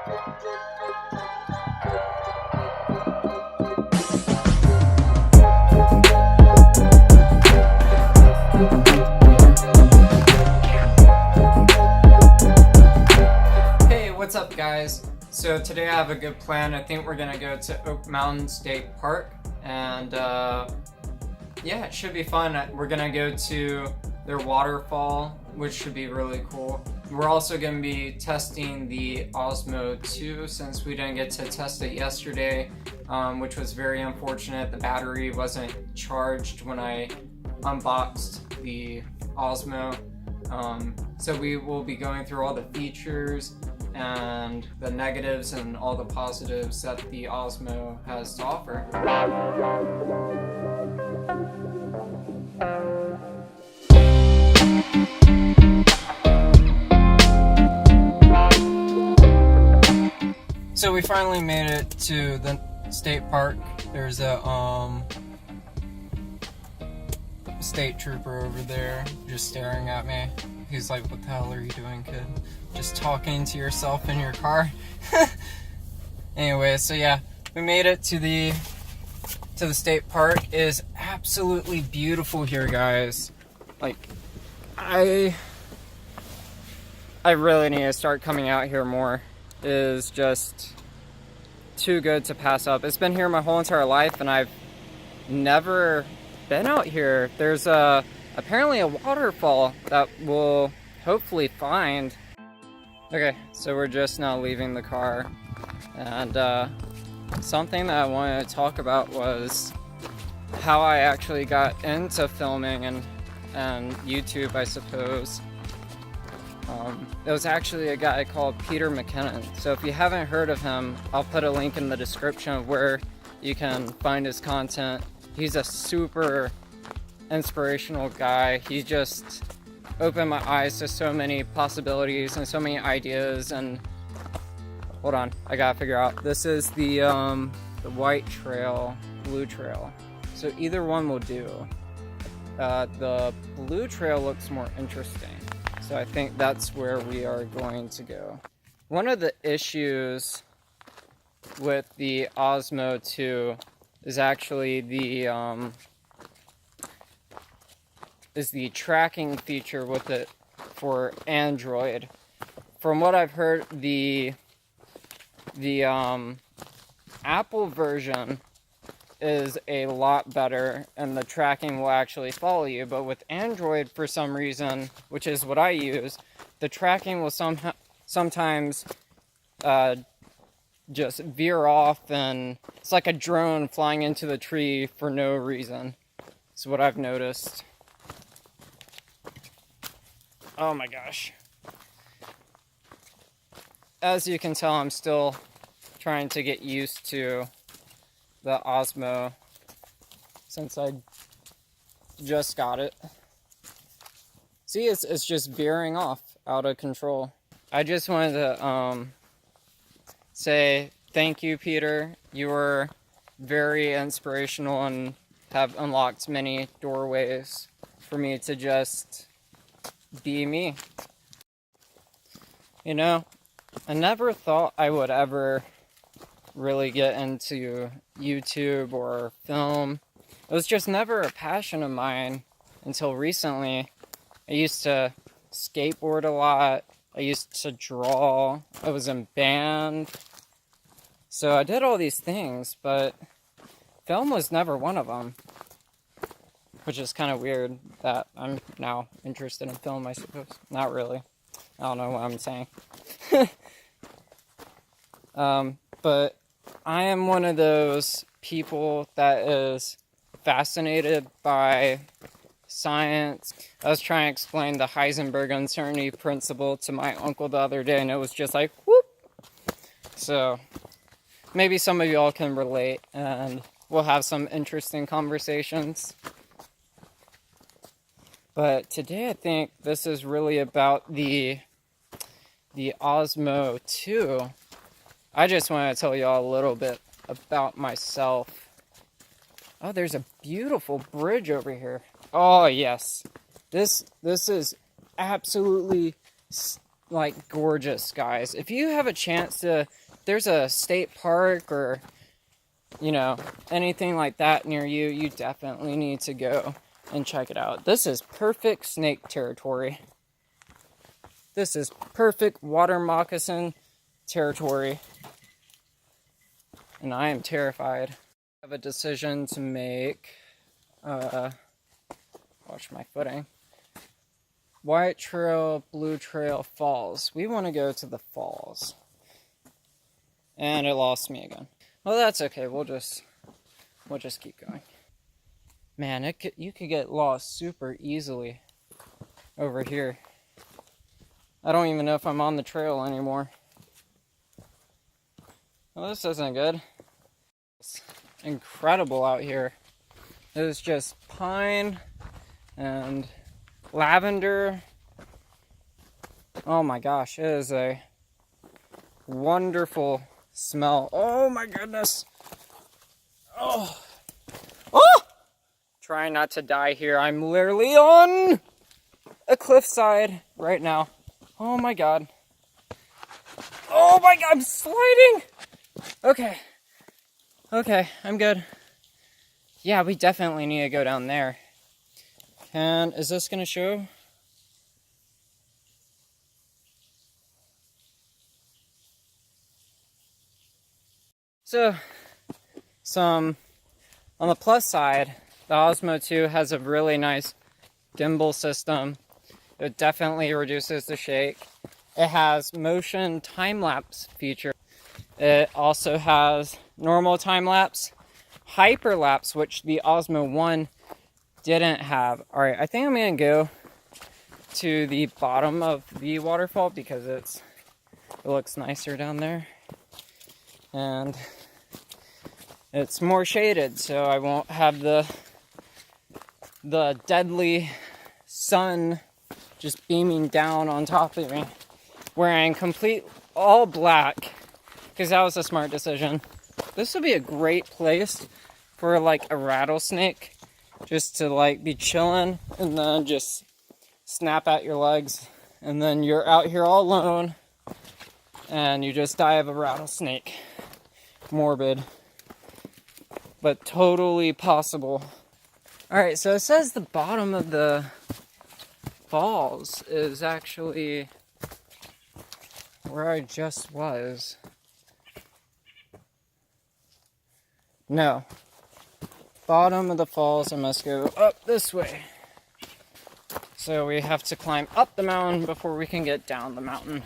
Hey, what's up guys? So today I have a good plan. I think we're gonna go to Oak Mountain State Park, and yeah, it should be fun. We're gonna go to their waterfall, which should be really cool. We're also gonna be testing the Osmo 2 since we didn't get to test it yesterday, which was very unfortunate. The battery wasn't charged when I unboxed the Osmo. So we will be going through all the features and the negatives and all the positives that the Osmo has to offer. So we finally made it to the state park. There's a state trooper over there just staring at me. He's like, "What the hell are you doing, kid? Just talking to yourself in your car?" Anyway, so yeah, we made it to the state park. It is absolutely beautiful here, guys. Like, I really need to start coming out here more. It is just too good to pass up. It's been here my whole entire life, and I've never been out here. There's apparently a waterfall that we'll hopefully find. Okay, so we're just now leaving the car, and something that I wanted to talk about was how I actually got into filming and YouTube, I suppose. It was actually a guy called Peter McKinnon. So if you haven't heard of him, I'll put a link in the description of where you can find his content. He's a super inspirational guy. He just opened my eyes to so many possibilities and so many ideas. And hold on, I gotta figure out. This is the white trail, blue trail. So either one will do. The blue trail looks more interesting. So I think that's where we are going to go. One of the issues with the Osmo 2 is actually the tracking feature with it for Android. From what I've heard, the Apple version is a lot better, and the tracking will actually follow you. But with Android, for some reason, which is what I use, the tracking will sometimes just veer off, and it's like a drone flying into the tree for no reason. That's what I've noticed. Oh my gosh. As you can tell, I'm still trying to get used to the Osmo since I just got it. See, it's just veering off out of control. I just wanted to say thank you, Peter. You were very inspirational and have unlocked many doorways for me to just be me. You know, I never thought I would ever really get into YouTube or film. It was just never a passion of mine until recently. I used to skateboard a lot. I used to draw. I was in band. So I did all these things, but film was never one of them. Which is kind of weird that I'm now interested in film, I suppose. Not really. I don't know what I'm saying. But I am one of those people that is fascinated by science. I was trying to explain the Heisenberg uncertainty principle to my uncle the other day, and it was just like, whoop! So, maybe some of y'all can relate, and we'll have some interesting conversations. But today I think this is really about the Osmo 2. I just want to tell y'all a little bit about myself. Oh, there's a beautiful bridge over here. Oh, yes. This is absolutely like gorgeous, guys. If you have a chance to, there's a state park or, you know, anything like that near you, you definitely need to go and check it out. This is perfect snake territory. This is perfect water moccasin territory. And I am terrified. I have a decision to make. Watch my footing. White Trail, Blue Trail, Falls. We want to go to the falls. And it lost me again. Well, that's okay. We'll just keep going. Man, you could get lost super easily over here. I don't even know if I'm on the trail anymore. Well, this isn't good. It's incredible out here. It is just pine and lavender. Oh my gosh, it is a wonderful smell. Oh my goodness. Oh. Oh! Trying not to die here. I'm literally on a cliffside right now. Oh my god. Oh my god, I'm sliding! Okay. Okay, I'm good. Yeah, we definitely need to go down there. And is this gonna show? So, on the plus side, the Osmo 2 has a really nice gimbal system. It definitely reduces the shake. It has motion time-lapse feature. It also has normal time-lapse, hyperlapse, which the Osmo 1 didn't have. Alright, I think I'm going to go to the bottom of the waterfall because it looks nicer down there. And it's more shaded, so I won't have the deadly sun just beaming down on top of me. Wearing complete all black, because that was a smart decision. This would be a great place for like a rattlesnake, just to like be chilling and then just snap at your legs, and then you're out here all alone and you just die of a rattlesnake. Morbid, but totally possible. Alright, so it says the bottom of the falls is actually where I just was. No. Bottom of the falls, I must go up this way. So we have to climb up the mountain before we can get down the mountain.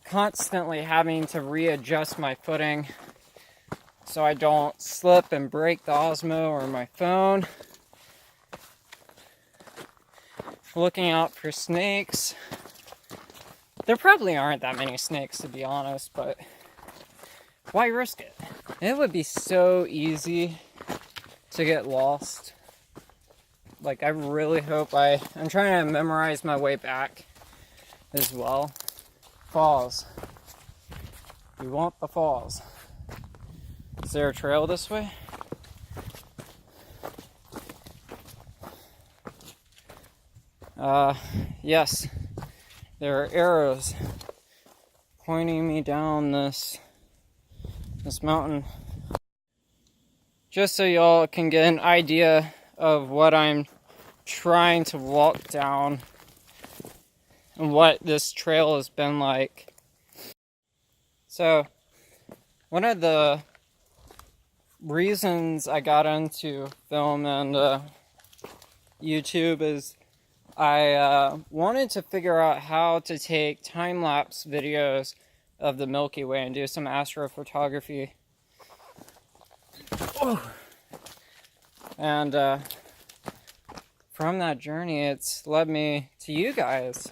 Constantly having to readjust my footing so I don't slip and break the Osmo or my phone. Looking out for snakes. There probably aren't that many snakes, to be honest, but why risk it? It would be so easy to get lost. Like, I really hope I'm trying to memorize my way back as well. Falls. We want the falls. Is there a trail this way? Yes. There are arrows pointing me down this mountain. Just so y'all can get an idea of what I'm trying to walk down and what this trail has been like. So, one of the reasons I got into film and YouTube is I wanted to figure out how to take time-lapse videos of the Milky Way and do some astrophotography. Oh. And from that journey, it's led me to you guys.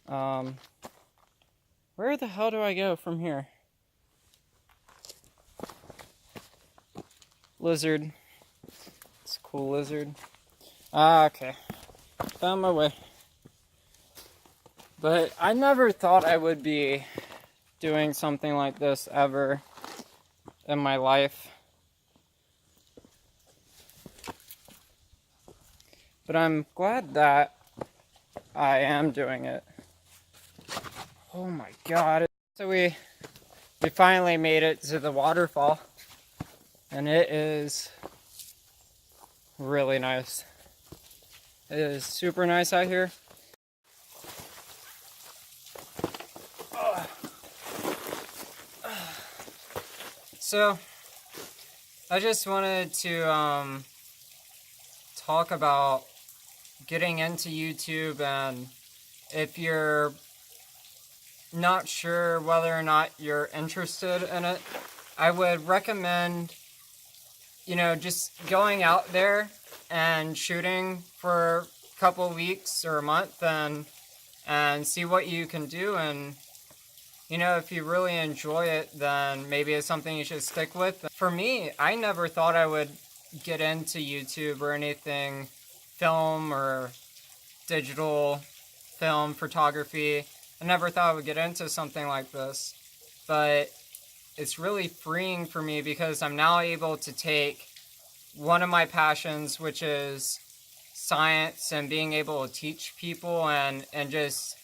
Where the hell do I go from here? Lizard. It's a cool lizard. Okay. Found my way. But I never thought I would be doing something like this ever in my life. But I'm glad that I am doing it. Oh my god. So we finally made it to the waterfall, and it is really nice. It is super nice out here. So I just wanted to talk about getting into YouTube, and if you're not sure whether or not you're interested in it, I would recommend, just going out there and shooting for a couple weeks or a month and see what you can do. And if you really enjoy it, then maybe it's something you should stick with. For me, I never thought I would get into YouTube or anything, film or digital film photography. I never thought I would get into something like this, but it's really freeing for me because I'm now able to take one of my passions, which is science, and being able to teach people and just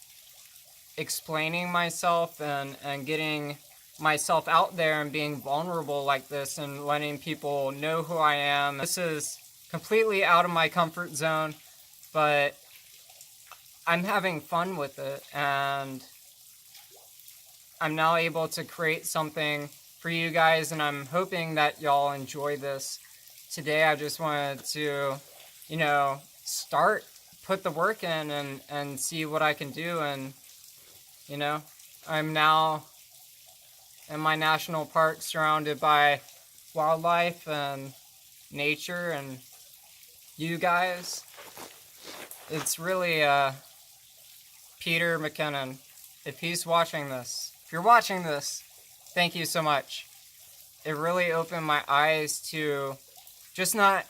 explaining myself and getting myself out there and being vulnerable like this and letting people know who I am. This is completely out of my comfort zone, but I'm having fun with it, and I'm now able to create something for you guys, and I'm hoping that y'all enjoy this. Today I just wanted to, put the work in and see what I can do. And I'm now in my national park surrounded by wildlife and nature and you guys. It's really Peter McKinnon. If he's watching this, if you're watching this, thank you so much. It really opened my eyes to just not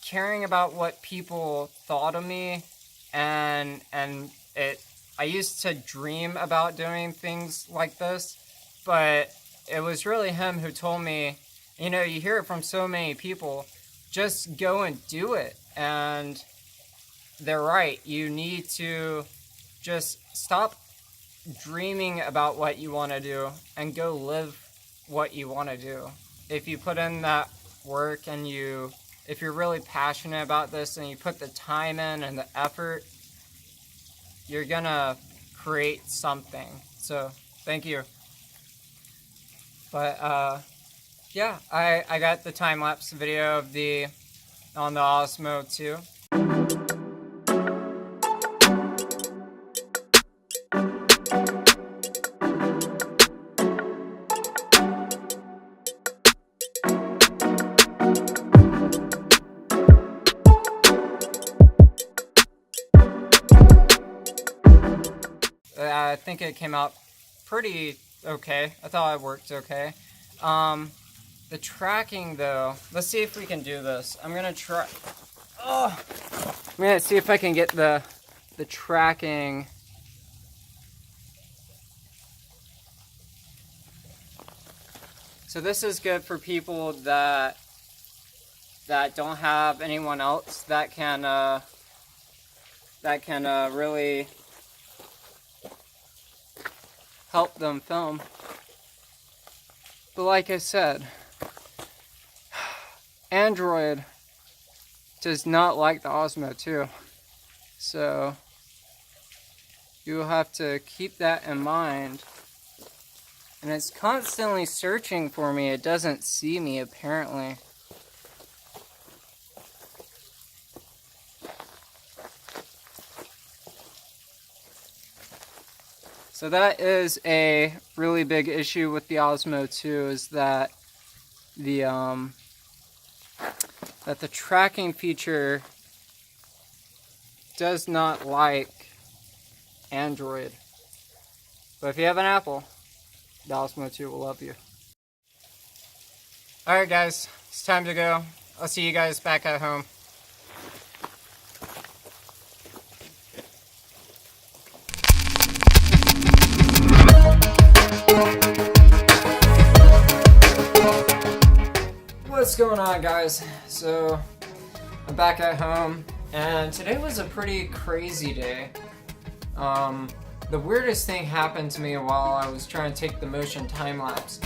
caring about what people thought of me, and I used to dream about doing things like this, but it was really him who told me, you hear it from so many people, just go and do it. And they're right. You need to just stop dreaming about what you want to do and go live what you want to do. If you put in that work and if you're really passionate about this and you put the time in and the effort, you're gonna create something. So thank you. But yeah, I got the time-lapse video of on the Osmo too. I think it came out pretty okay. I thought it worked okay. The tracking though, let's see if we can do this. I'm gonna try. I'm gonna see if I can get the tracking. So this is good for people that don't have anyone else that can really help them film. But like I said, Android does not like the Osmo 2. So you will have to keep that in mind. And it's constantly searching for me. It doesn't see me apparently. So that is a really big issue with the Osmo 2, is that the tracking feature does not like Android. But if you have an Apple, the Osmo 2 will love you. Alright guys, it's time to go. I'll see you guys back at home. What's going on guys? So I'm back at home and today was a pretty crazy day. The weirdest thing happened to me while I was trying to take the motion time lapse.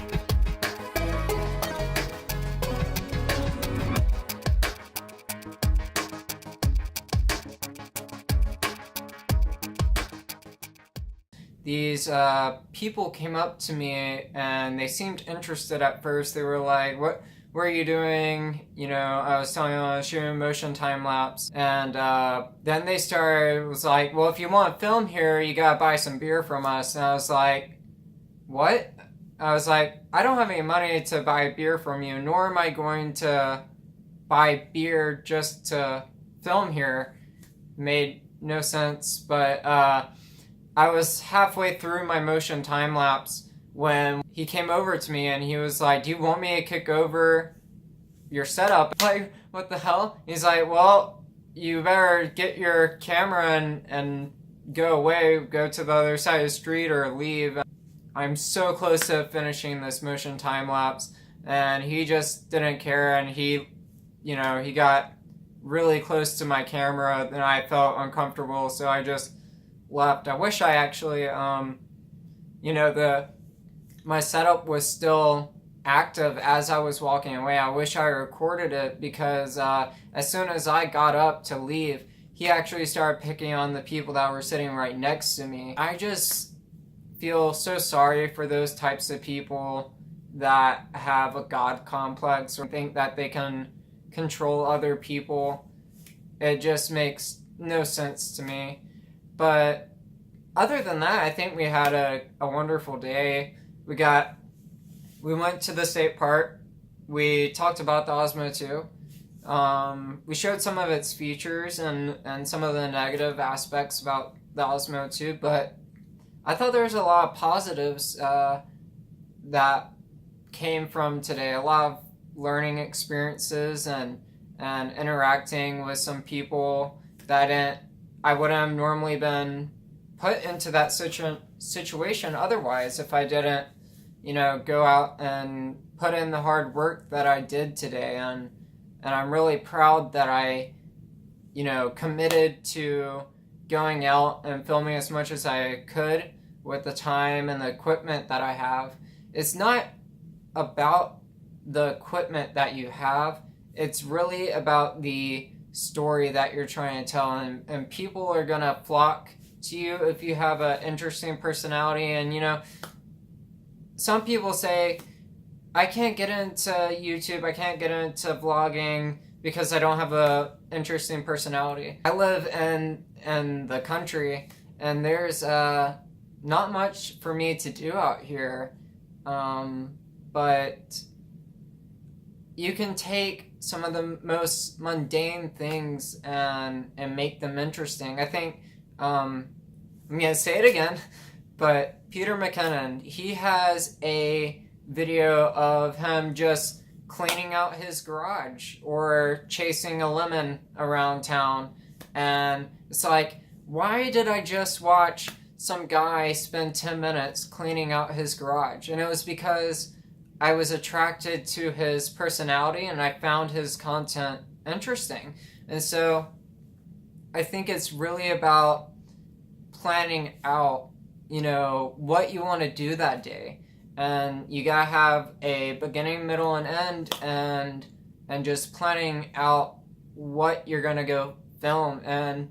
These people came up to me and they seemed interested at first. They were like, what are you doing? You know, I was telling them I was shooting motion time lapse. And then they was like, well, if you want to film here, you gotta buy some beer from us. And I was like, what? I was like, I don't have any money to buy beer from you, nor am I going to buy beer just to film here. Made no sense, but I was halfway through my motion time lapse when he came over to me and he was like, do you want me to kick over your setup? I'm like, what the hell? He's like, well, you better get your camera and go away, go to the other side of the street or leave. I'm so close to finishing this motion time lapse, and he just didn't care, and he got really close to my camera and I felt uncomfortable, so I just left. I wish I actually, my setup was still active as I was walking away. I wish I recorded it because as soon as I got up to leave, he actually started picking on the people that were sitting right next to me. I just feel so sorry for those types of people that have a God complex or think that they can control other people. It just makes no sense to me. But other than that, I think we had a wonderful day. We went to the state park. We talked about the Osmo 2. We showed some of its features and some of the negative aspects about the Osmo 2, but I thought there was a lot of positives that came from today. A lot of learning experiences and interacting with some people that I wouldn't have normally been put into that situation otherwise if I didn't, go out and put in the hard work that I did today. And I'm really proud that I, committed to going out and filming as much as I could with the time and the equipment that I have. It's not about the equipment that you have. It's really about the story that you're trying to tell, and people are gonna flock to you if you have an interesting personality. And some people say, I can't get into YouTube, I can't get into vlogging because I don't have a interesting personality. I live in the country and there's not much for me to do out here, but you can take some of the most mundane things and make them interesting. I think, I'm going to say it again, but Peter McKinnon, he has a video of him just cleaning out his garage or chasing a lemon around town. And it's like, why did I just watch some guy spend 10 minutes cleaning out his garage? And it was because I was attracted to his personality and I found his content interesting. And so I think it's really about planning out, what you want to do that day. And you gotta have a beginning, middle, and end, and just planning out what you're gonna go film. And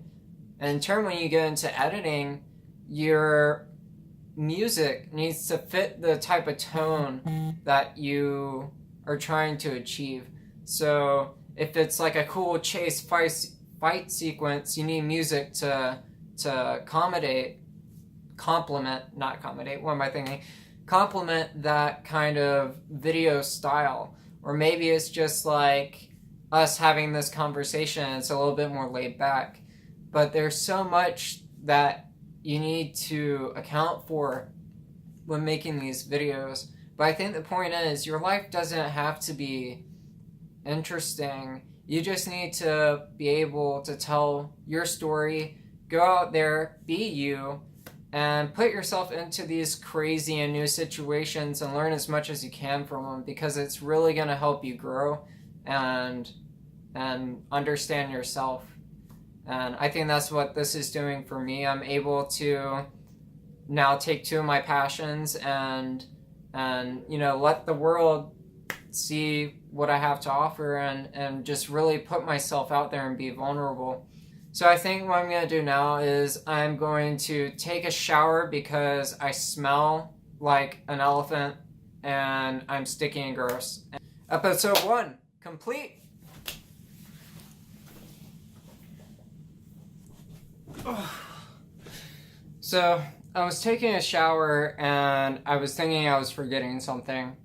in turn, when you get into editing, your music needs to fit the type of tone that you are trying to achieve. So if it's like a cool chase fight sequence, you need music to complement that kind of video style. Or maybe it's just like us having this conversation, it's a little bit more laid back. But there's so much that you need to account for when making these videos. But I think the point is, your life doesn't have to be interesting. You just need to be able to tell your story, go out there, be you, and put yourself into these crazy and new situations and learn as much as you can from them, because it's really going to help you grow and understand yourself. And I think that's what this is doing for me. I'm able to now take two of my passions and you know, let the world see what I have to offer, and just really put myself out there and be vulnerable. So I think what I'm going to do now is I'm going to take a shower because I smell like an elephant and I'm sticky and gross. Episode 1 complete. So I was taking a shower and I was thinking I was forgetting something.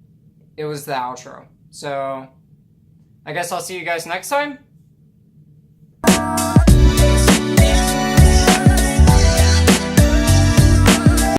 It was the outro. So I guess I'll see you guys next time.